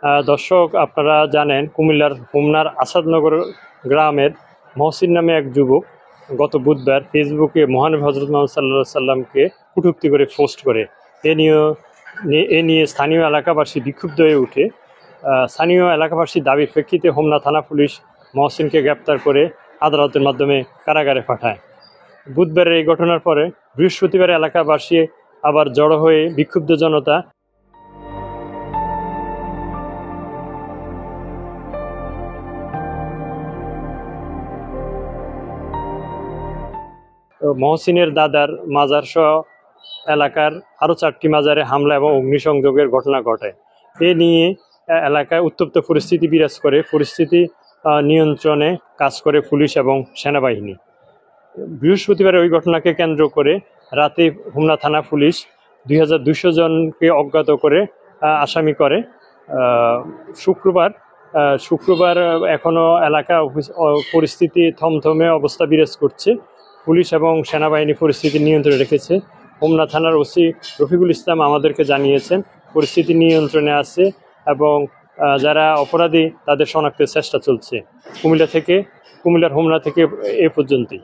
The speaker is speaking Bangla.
দর্শক, আপনারা জানেন কুমিল্লার হোমনার আসাদনগর গ্রামের মহসিন নামে এক যুবক গত বুধবার ফেসবুকে মহানবী হজরত মোহাম্মদ সাল্লাল্লাহু সাল্লামকে কটূক্তি করে পোস্ট করে। এ নিয়ে স্থানীয় এলাকাবাসী বিক্ষুব্ধ হয়ে উঠে স্থানীয় এলাকাবাসীর দাবির প্রেক্ষিতে হোমনা থানা পুলিশ মহসিনকে গ্রেপ্তার করে আদালতের মাধ্যমে কারাগারে পাঠায়। বুধবারের এই ঘটনার পরে বৃহস্পতিবার এলাকাবাসী আবার জড়ো হয়ে বিক্ষুব্ধ জনতা মহসিনের দাদার মাজার সহ এলাকার আরও 4টি মাজারে হামলা এবং অগ্নিসংযোগের ঘটনা ঘটে। এ নিয়ে এলাকায় উত্তপ্ত পরিস্থিতি বিরাজ করে। পরিস্থিতি নিয়ন্ত্রণে কাজ করে পুলিশ এবং সেনাবাহিনী। বৃহস্পতিবার ওই ঘটনাকে কেন্দ্র করে রাতে হোমনা থানা পুলিশ 2200 জনকে অজ্ঞাত করে আসামি করে। শুক্রবার এখনও এলাকা পরিস্থিতি থমথমে অবস্থা বিরাজ করছে। পুলিশ এবং সেনাবাহিনী পরিস্থিতি নিয়ন্ত্রণে রেখেছে। হোমনা থানার ওসি রফিকুল ইসলাম আমাদেরকে জানিয়েছেন পরিস্থিতি নিয়ন্ত্রণে আছে এবং যারা অপরাধী তাদের শনাক্তের চেষ্টা চলছে। কুমিল্লার হোমনা থেকে এ পর্যন্তই।